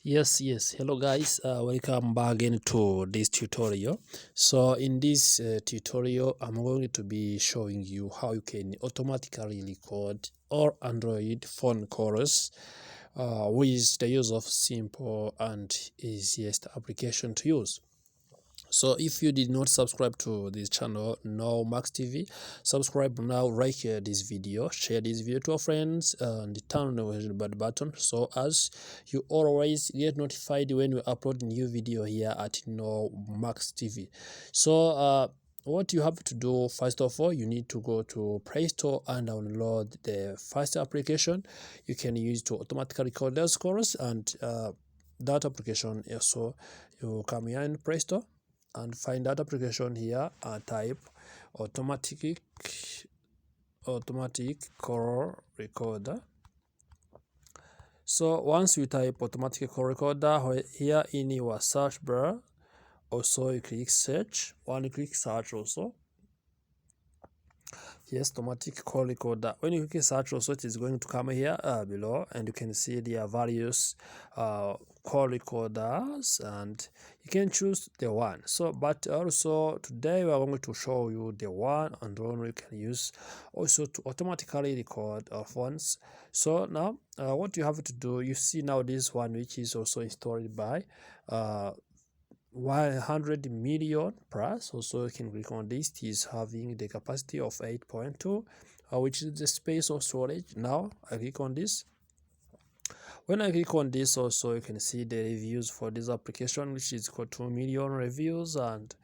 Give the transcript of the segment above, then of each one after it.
Yes, hello guys, welcome back again to this tutorial. So in this tutorial I'm going to be showing you how you can automatically record all Android phone calls with the use of simple and easiest application to use. So if you did not subscribe to this channel, No Max TV, subscribe now, right here this video, share this video to your friends, and turn on the notification button so as you always get notified when we upload a new video here at No Max TV. So what you have to do, first of all, you need to go to Play Store and download the first application you can use to automatically record those calls, and that application also, you come here in Play Store and find that application here and type automatic call recorder. So once you type automatic call recorder here in your search bar, also you click search. When you click search also, yes, automatic call recorder, when you click search also, it is going to come here below, and you can see there various call recorders, and you can choose the one. So but also today we are going to show you the one and one you can use also to automatically record phones. So now what you have to do, you see now this one which is also installed by 100 million plus. Also you can click on this. It is having the capacity of 8.2 which is the space of storage. Now I click on this. When I click on this also, you can see the reviews for this application, which is got 2 million reviews, and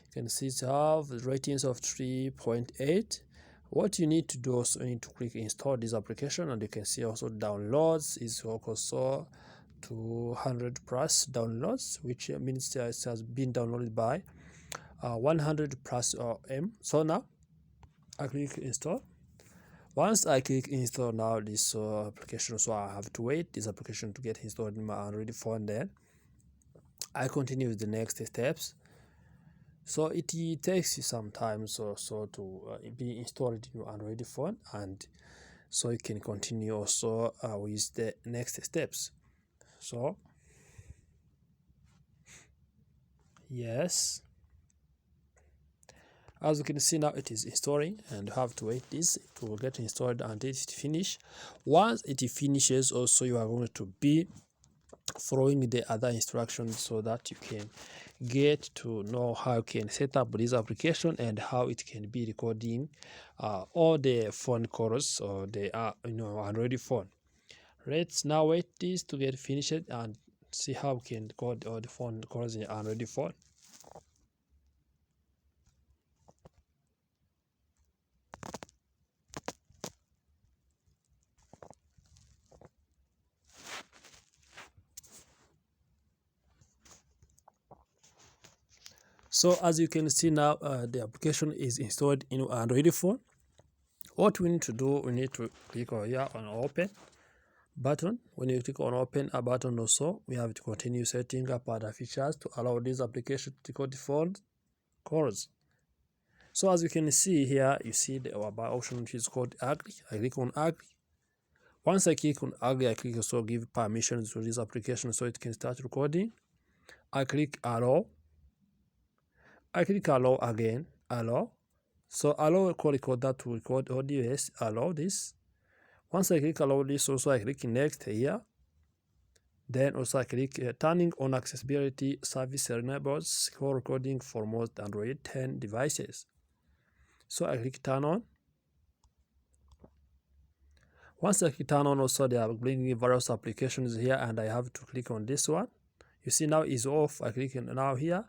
you can see it have ratings of 3.8. What you need to do also, you need to click install this application, and you can see also downloads is also 200 plus downloads, which means it has been downloaded by 100 plus M. So now I click install. Once I click install, now this application, so I have to wait this application to get installed in my Android phone. Then I continue with the next steps. So it takes you some time so to be installed in your Android phone, and so you can continue also with the next steps. So yes, as you can see now it is installing, and you have to wait this, it will get installed until it finish. Once it finishes also, you are going to be following the other instructions so that you can get to know how you can set up this application and how it can be recording all the phone calls or the Android phone. Let's now wait this to get finished and see how we can record all the phone calls in Android phone. So as you can see now, the application is installed in Android phone. What we need to do, we need to click here on open button. When you click on open a button also, we have to continue setting up other features to allow this application to record phone calls. So as you can see here, you see the option which is called agree. I click on agree. Once I click on agree, I click also give permissions to this application so it can start recording. I click allow. I click allow again, allow. So allow call recorder to record audio, yes, allow this. Once I click allow this, also I click next here. Then also I click turning on accessibility service enables call recording for most Android 10 devices. So I click turn on. Once I click turn on, also they are bringing various applications here, and I have to click on this one. You see now is off. I click now here,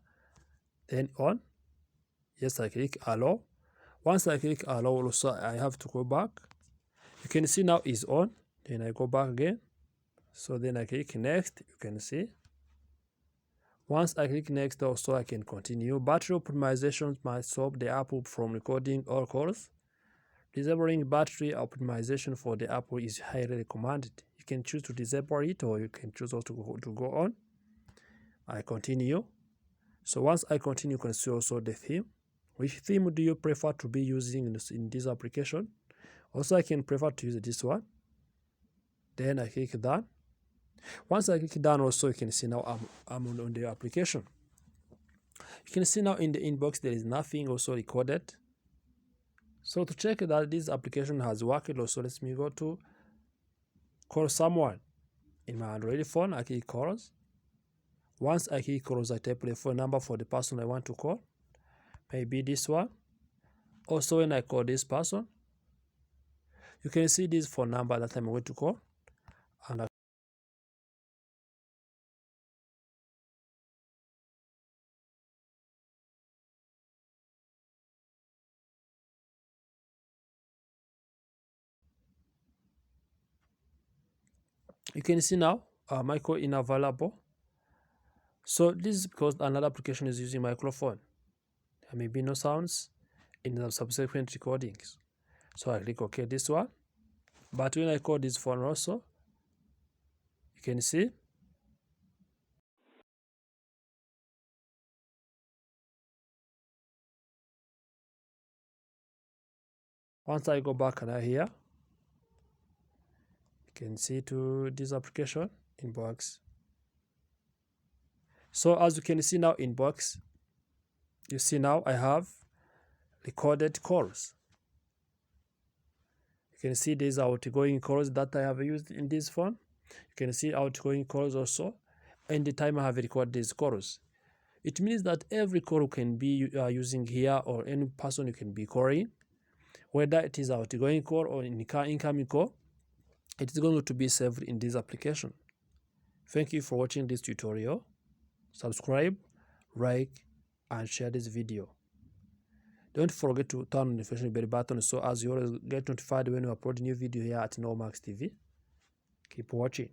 then on. Yes, I click allow. Once I click allow, also I have to go back. You can see now is on. Then I go back again. So then I click next. You can see. Once I click next, also I can continue. Battery optimizations might stop the app from recording all calls. Disabling battery optimization for the app is highly recommended. You can choose to disable it, or you can choose also to go on. I continue. So once I continue, you can see also the theme. Which theme do you prefer to be using in this application? Also, I can prefer to use this one. Then I click done. Once I click done, also you can see now I'm on the application. You can see now in the inbox there is nothing also recorded. So to check that this application has worked, also let me go to call someone. In my Android phone, I click calls. Once I click calls, I type the phone number for the person I want to call. Maybe this one. Also, when I call this person, you can see this phone number that I'm going to call. And you can see now my call unavailable. So this is because another application is using microphone. There may be no sounds in the subsequent recordings. So I click OK this one. But when I call this phone also, you can see once I go back and I hear, you can see to this application inbox. So as you can see now inbox, you see now I have recorded calls. You can see these outgoing calls that I have used in this phone. You can see outgoing calls also, and the time I have recorded these calls. It means that every call you can be using here, or any person you can be calling, whether it is outgoing call or incoming call, it is going to be saved in this application. Thank you for watching this tutorial. Subscribe, like, and share this video. Don't forget to turn on the notification bell button so as you always get notified when we upload a new video here at Nomax TV. Keep watching.